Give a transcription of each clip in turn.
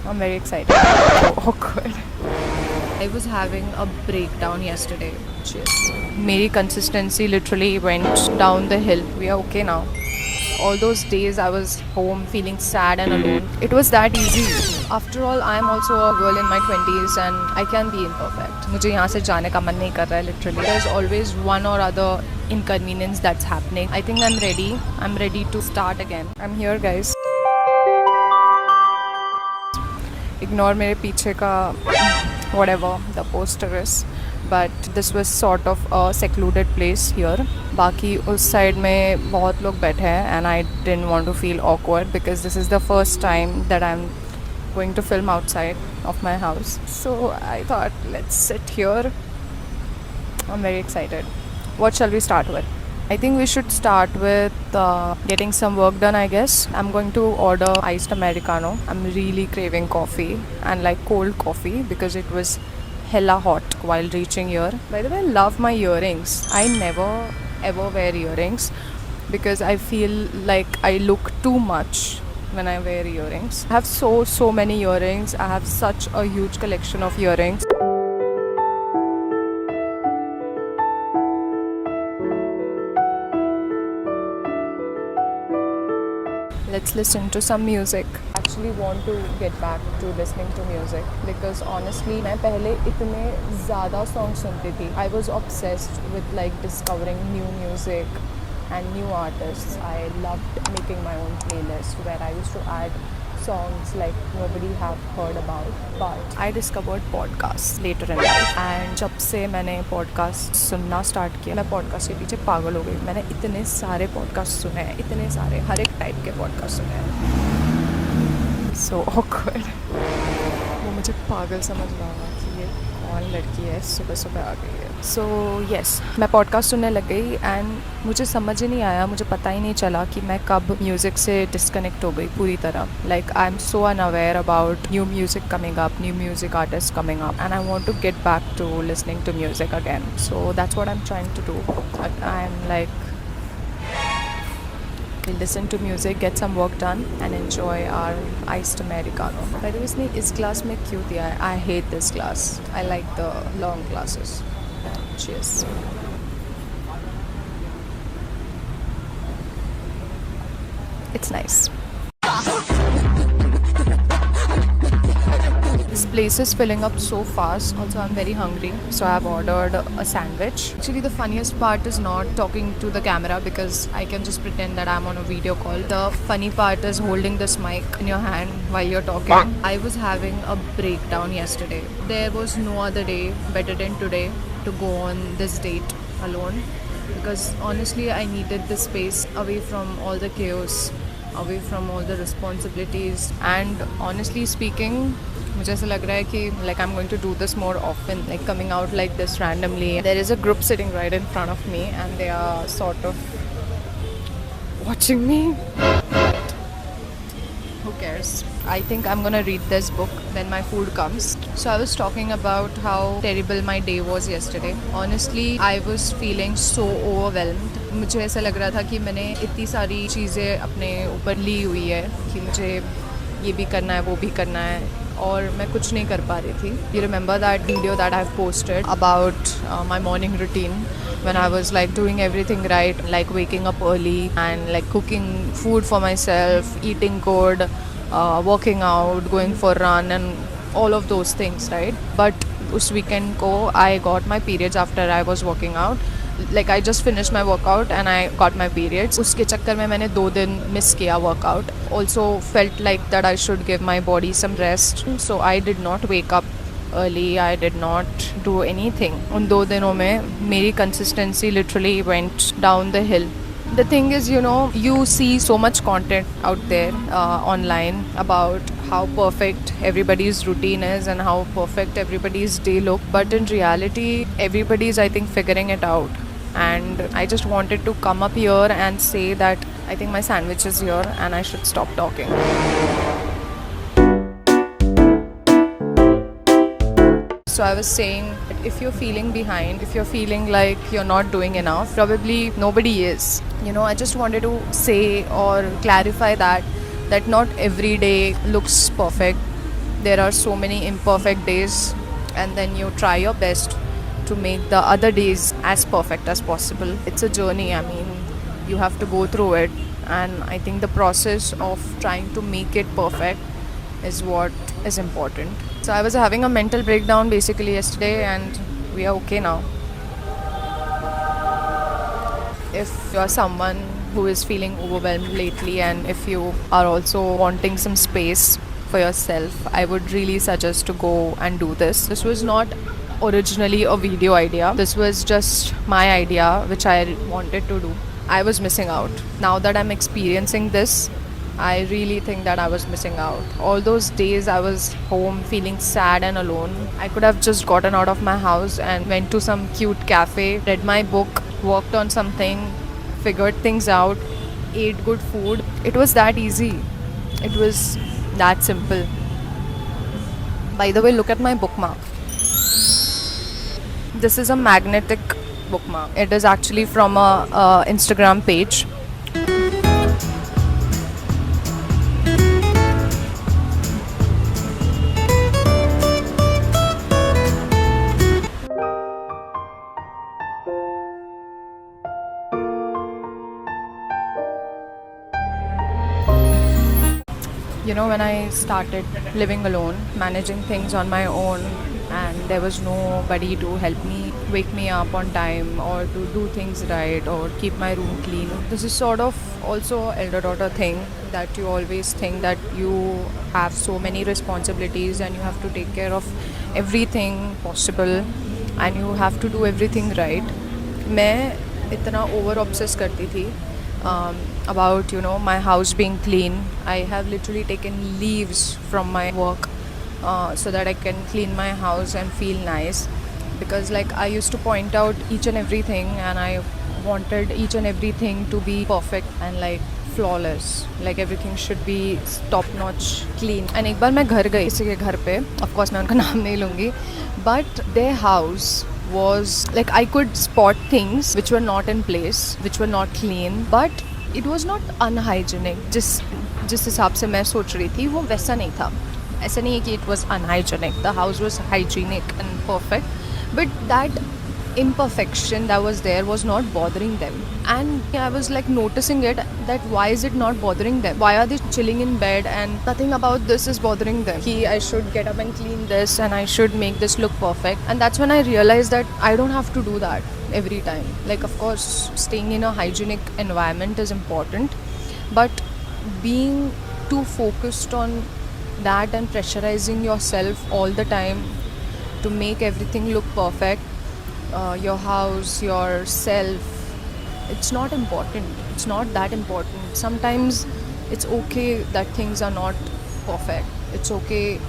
I'm very excited. So awkward. I was having a breakdown yesterday. मेरी consistency literally went down the hill. We are okay now. All those days I was home feeling sad and alone. It was that easy. After all, I am also a girl in my 20s and I can be imperfect. मुझे यहाँ से जाने का मन नहीं कर रहा है literally. There's always one or other inconvenience that's happening. I think I'm ready. I'm ready to start again. I'm here, guys. Ignore मेरे पीछे का whatever the poster is. But this was sort of a secluded place here. बाकी उस side में बहुत लोग बैठे हैं and I didn't want to feel awkward because this is the first time that I'm going to film outside of my house. So I thought let's sit here. I'm very excited. What shall we start with? I think we should start with getting some work done, I guess. I'm going to order iced Americano. I'm really craving coffee and like cold coffee because it was hella hot while reaching here. By the way, I love my earrings. I never ever wear earrings because I feel like I look too much when I wear earrings. I have so many earrings. I have such a huge collection of earrings. Let's listen to some music. I actually want to get back to listening to music because honestly मैं पहले इतने ज़्यादा songs सुनती थी. I was obsessed with like discovering new music and new artists. I loved making my own playlist where I used to add songs like nobody have heard about. But I discovered podcasts later in life and जब से मैंने podcast सुनना start किया मैं podcast के पीछे पागल हो गई. मैंने इतने सारे podcast सुने हैं, इतने सारे हर एक टाइप के podcast सुने हैं. So awkward. वो मुझे पागल समझ रहा होगा कि ये कौन लड़की है सुबह सुबह आ गई है. So yes, मैं पॉडकास्ट सुनने लग गई एंड मुझे समझ ही नहीं आया, मुझे पता ही नहीं चला कि मैं कब म्यूज़िक से डिस्कनेक्ट हो गई पूरी तरह. Like I am so unaware about new music coming up, new music artist coming up and I want to get back to listening to music again. So that's what I am trying to do. I am like we'll listen to music, get some work done and enjoy our iced Americano. By the way, इसने इस glass में क्यों दिया है? I hate this glass. I like the long glasses. Cheers. It's nice. This place is filling up so fast. Also, I'm very hungry, so I have ordered a sandwich. Actually, the funniest part is not talking to the camera because I can just pretend that I'm on a video call. The funny part is holding this mic in your hand while you're talking. I was having a breakdown yesterday. There was no other day better than today to go on this date alone because honestly, I needed this space away from all the chaos, away from all the responsibilities, and honestly speaking, मुझे ऐसा लग रहा है कि like I'm going to do this more often, like coming out like this randomly. There is a group sitting right in front of me and they are sort of watching me. Who cares? I think I'm gonna read this book when my food comes. So I was talking about how terrible my day was yesterday. Honestly, I was feeling so overwhelmed. मुझे ऐसा लग रहा था कि मैंने इतनी सारी चीज़ें अपने ऊपर ली हुई है कि मुझे ये भी करना है वो भी करना है और मैं कुछ नहीं कर पा रही थी. You remember that video that I've posted about my morning routine when I was like doing everything right, like waking up early and like cooking food for myself, eating good, working out, going for a run and all of those things, right? But उस weekend को I got my periods after I was working out. Like I just finished my workout and I got my periods. उसके चक्कर में मैंने 2 दिन miss किया workout. Also felt like that I should give my body some rest. So I did not wake up early. I did not do anything. उन 2 दिनों में मेरी consistency literally went down the hill. The thing is, you know, you see so much content out there online about how perfect everybody's routine is and how perfect everybody's day look. But in reality, everybody's, I think, figuring it out. And I just wanted to come up here and say that I think my sandwich is here and I should stop talking. So I was saying that if you're feeling behind, if you're feeling like you're not doing enough, probably nobody is. You know, I just wanted to say or clarify that not every day looks perfect. there are so many imperfect days, and then you try your best to make the other days as perfect as possible. It's a journey, I mean, you have to go through it, and I think the process of trying to make it perfect is what is important. So I was having a mental breakdown basically yesterday, and we are okay now. If you are someone who is feeling overwhelmed lately, and if you are also wanting some space for yourself, I would really suggest to go and do this. This was not originally a video idea. This was just my idea which I wanted to do. I was missing out. Now that I'm experiencing this, I really think that I was missing out. All those days I was home feeling sad and alone. I could have just gotten out of my house and went to some cute cafe, read my book, worked on something, figured things out, ate good food. It was that easy. It was that simple. By the way, look at my bookmark. This is a magnetic bookmark. It is actually from a Instagram page. You know, when I started living alone, managing things on my own, and there was nobody to help me wake me up on time or to do things right or keep my room clean. This is sort of also elder daughter thing, that you always think that you have so many responsibilities and you have to take care of everything possible and you have to do everything right. मैं इतना over obsess करती थी about my house being clean. I have literally taken leaves from my work so that I can clean my house and feel nice, because like I used to point out each and everything, and I wanted each and everything to be perfect and like flawless, like everything should be top notch clean. And एक बार मैं घर गई किसी के घर पे, of course मैं उनका नाम नहीं लूँगी, but their house was like I could spot things which were not in place, which were not clean, but it was not unhygienic. जिस हिसाब से मैं सोच रही थी वो वैसा नहीं था. ऐसा नहीं है कि it was unhygienic. The house was hygienic and perfect, but that imperfection that was there was not bothering them, and I was like noticing it, that why is it not bothering them? Why are they chilling in bed and nothing about this is bothering them? I should get up and clean this and I should make this look perfect. And that's when I realized that I don't have to do that every time. Like, of course, staying in a hygienic environment is important, but being too focused on that and pressurizing yourself all the time to make everything look perfect, your house, yourself, it's not important. It's not that important. Sometimes it's okay that things are not perfect. It's okay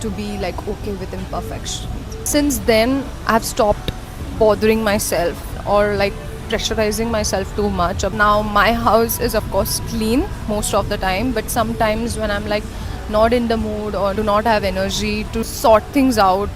to be like okay with imperfection. Since then, I've stopped bothering myself or like pressurizing myself too much. Now my house is of course clean most of the time, but sometimes when I'm like not in the mood or do not have energy to sort things out,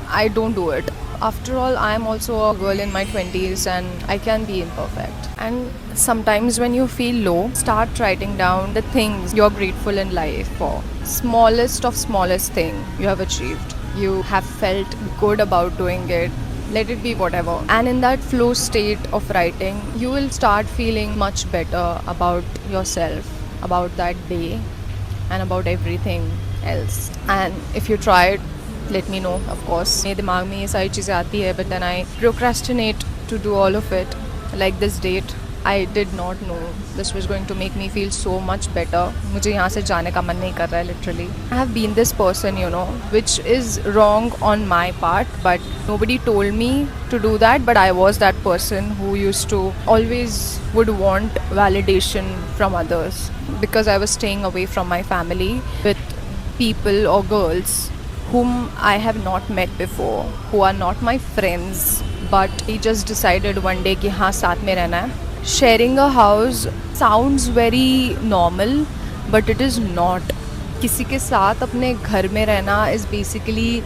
I don't do it. After all, I am also a girl in my 20s and I can be imperfect. And sometimes when you feel low, start writing down the things you're grateful in life for. Smallest of smallest thing you have achieved. You have felt good about doing it. Let it be whatever. And in that flow state of writing, you will start feeling much better about yourself, about that day, and about everything else. And if you try it, let me know, of course. मेरे दिमाग में ये सारी चीज़ें आती है, but then I procrastinate to do all of it. Like this date, I did not know this was going to make me feel so much better. मुझे यहाँ से जाने का मन नहीं कर रहा है, literally. I have been this person, which is wrong on my part, but nobody told me to do that. But I was that person who used to always would want validation from others, because I was staying away from my family with people or girls whom I have not met before, who are not my friends, but he just decided one day कि हाँ साथ में रहना है. Sharing a house sounds very normal, but it is not. किसी के साथ अपने घर में रहना is basically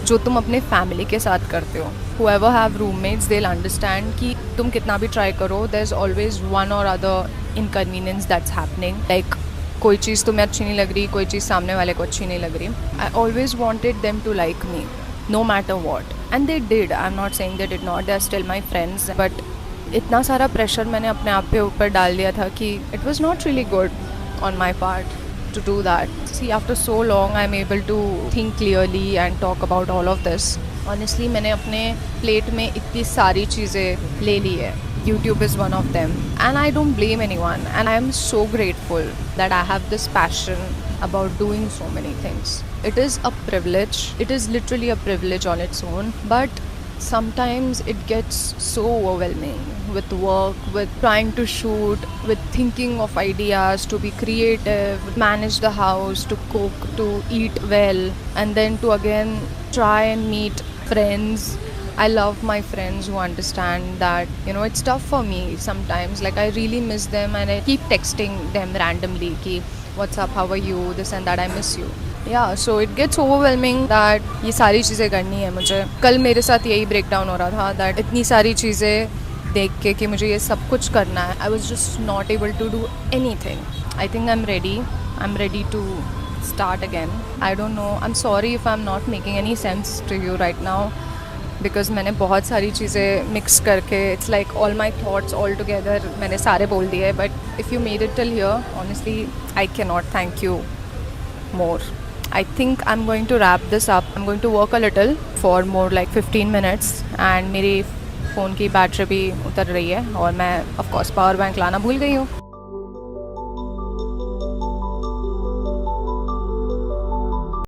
जो तुम अपने फैमिली के साथ करते हो. Whoever have roommates, they'll understand कि तुम कितना भी try करो, there's always one or other inconvenience that's happening. Like कोई चीज़ तुम्हें अच्छी नहीं लग रही, कोई चीज़ सामने वाले को अच्छी नहीं लग रही. I always wanted them to like me no matter what, and they did. I'm not saying they did not, they're still my friends, but इतना सारा प्रेशर मैंने अपने आप पे ऊपर डाल दिया था कि it was not really good on my part to do that. See, after so long I'm able to think clearly and talk about all of this. Honestly, मैंने अपने प्लेट में इतनी सारी चीज़ें ले ली है. YouTube is one of them, and I don't blame anyone, and I am so grateful that I have this passion about doing so many things. It is a privilege. It is literally a privilege on its own, but sometimes it gets so overwhelming with work, with trying to shoot, with thinking of ideas, to be creative, manage the house, to cook, to eat well, and then to again try and meet friends. I love my friends who understand that, it's tough for me sometimes. Like, I really miss them, and I keep texting them randomly ki, what's up, how are you, this and that, I miss you. Yeah, so it gets overwhelming that ये सारी चीज़ें करनी है मुझे. कल मेरे साथ यही ब्रेक डाउन हो रहा था that इतनी सारी चीज़ें देख के कि मुझे ये सब कुछ करना है. I was just not able to do anything. I think I'm ready to start again. I don't know, I'm sorry if I'm not making any sense to you right now, because मैंने बहुत सारी चीज़ें mix करके, it's like all my thoughts all together मैंने सारे बोल दिए. But if you made it till here, honestly, I cannot thank you more. I think I'm going to wrap this up. I'm going to work a little for more like 15 minutes, and मेरी phone की battery भी उतर रही है, और मैं of course power bank लाना भूल गई हूँ.